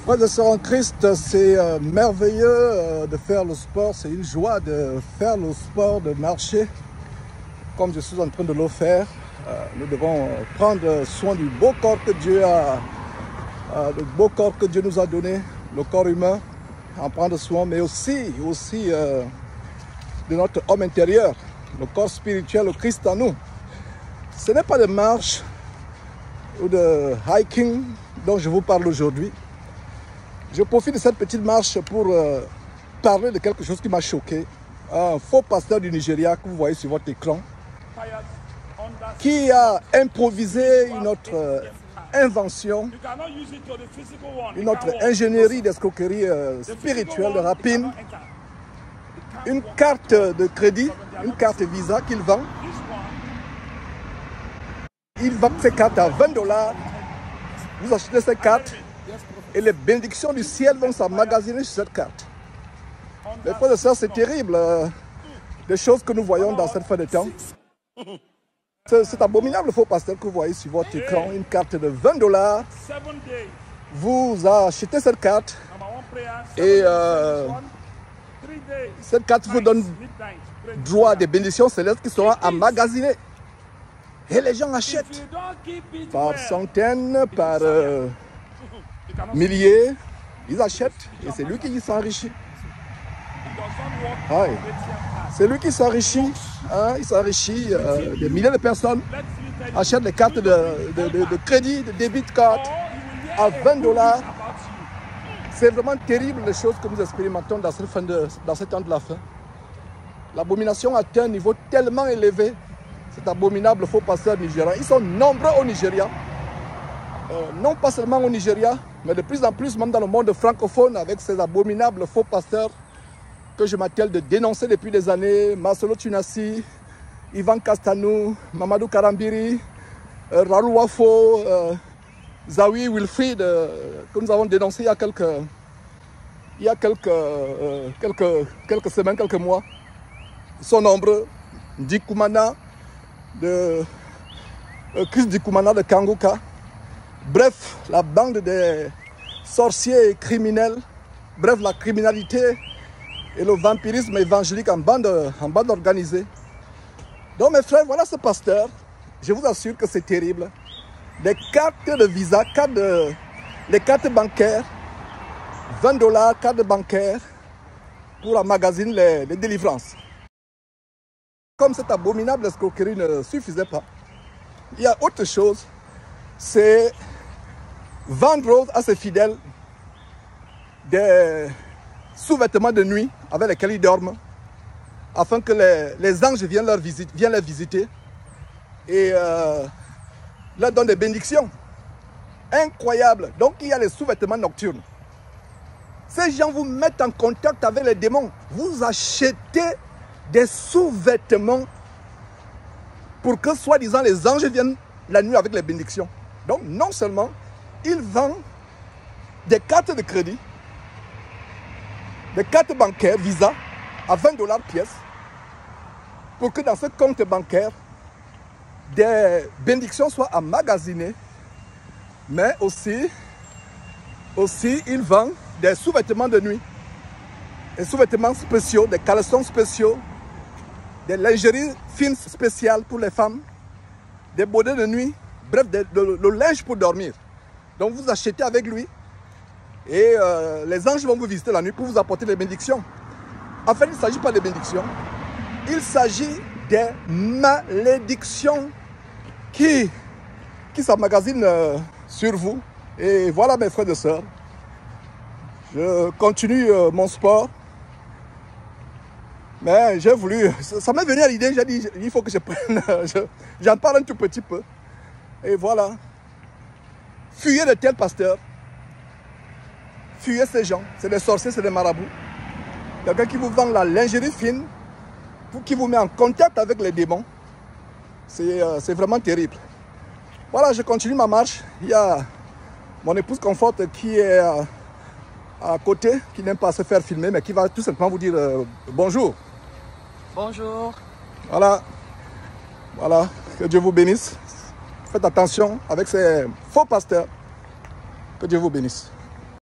Frères et sœurs en Christ, c'est merveilleux de faire le sport, c'est une joie de faire le sport, de marcher comme je suis en train de le faire. Nous devons prendre soin du beau corps que Dieu nous a donné, le corps humain, en prendre soin, mais aussi de notre homme intérieur, le corps spirituel, le Christ en nous. Ce n'est pas de marche ou de hiking dont je vous parle aujourd'hui. Je profite de cette petite marche pour parler de quelque chose qui m'a choqué. Un faux pasteur du Nigeria que vous voyez sur votre écran, qui a improvisé une autre invention, une autre ingénierie d'escroquerie spirituelle, de rapine, une carte de crédit, une carte Visa qu'il vend. Il vend ces cartes à 20 $. Vous achetez ces cartes et les bénédictions du ciel vont s'emmagasiner sur cette carte. Les frères et sœurs, c'est terrible, les choses que nous voyons dans cette fin de temps. C'est abominable, faux pasteur, que vous voyez sur votre écran, une carte de 20 $. Vous achetez cette carte et cette carte vous donne droit à des bénédictions célestes qui seront emmagasinées. Et les gens achètent par centaines, par milliers. Ils achètent et c'est lui qui s'enrichit. C'est lui qui s'enrichit. Il s'enrichit. Des milliers de personnes achètent les cartes de crédit, de débit card à 20 $. C'est vraiment terrible les choses que nous expérimentons dans ce temps de la fin. L'abomination atteint un niveau tellement élevé. Cet abominable faux pasteur nigérian. Ils sont nombreux au Nigeria. Non pas seulement au Nigeria, mais de plus en plus même dans le monde francophone avec ces abominables faux pasteurs que je m'attelle de dénoncer depuis des années. Marcelo Tunasi, Ivan Castanou, Mamadou Karambiri, Raoul Wafo, Zawi Wilfried, que nous avons dénoncé il y a quelques semaines, quelques mois. Ils sont nombreux. Dikoumana, de Chris Dikoumana de Kanguka. Bref, la bande des sorciers et criminels, bref, la criminalité et le vampirisme évangélique en bande organisée. Donc mes frères, voilà ce pasteur. Je vous assure que c'est terrible. Des cartes de visa, les cartes bancaires, 20 $, cartes bancaires pour emmagasiner les délivrances. Comme cette abominable escroquerie ne suffisait pas, il y a autre chose, c'est vendre à ses fidèles des sous-vêtements de nuit avec lesquels ils dorment, afin que les anges viennent les visiter et leur donnent des bénédictions. Incroyable. Donc il y a les sous-vêtements nocturnes. Ces gens vous mettent en contact avec les démons. Vous achetez des sous-vêtements pour que, soi-disant, les anges viennent la nuit avec les bénédictions. Donc, non seulement, ils vendent des cartes de crédit, des cartes bancaires, Visa, à 20 $ pièce, pour que dans ce compte bancaire, des bénédictions soient emmagasinées, mais aussi ils vendent des sous-vêtements de nuit, des sous-vêtements spéciaux, des caleçons spéciaux, des lingeries fines spéciales pour les femmes, des bonnets de nuit, bref, le linge pour dormir. Donc vous achetez avec lui et les anges vont vous visiter la nuit pour vous apporter les bénédictions. En fait, il ne s'agit pas de bénédictions, il s'agit des malédictions qui s'emmagasinent sur vous. Et voilà mes frères et sœurs, je continue mon sport. Mais j'ai voulu, ça m'est venu à l'idée, j'ai dit, il faut que je prenne, j'en parle un tout petit peu. Et voilà. Fuyez de tels pasteurs. Fuyez ces gens. C'est des sorciers, c'est des marabouts. Quelqu'un qui vous vend la lingerie fine, qui vous met en contact avec les démons. C'est vraiment terrible. Voilà, je continue ma marche. Il y a mon épouse Comfort qui est à côté, qui n'aime pas se faire filmer, mais qui va tout simplement vous dire bonjour. Bonjour. Voilà. Voilà. Que Dieu vous bénisse. Faites attention avec ces faux pasteurs. Que Dieu vous bénisse.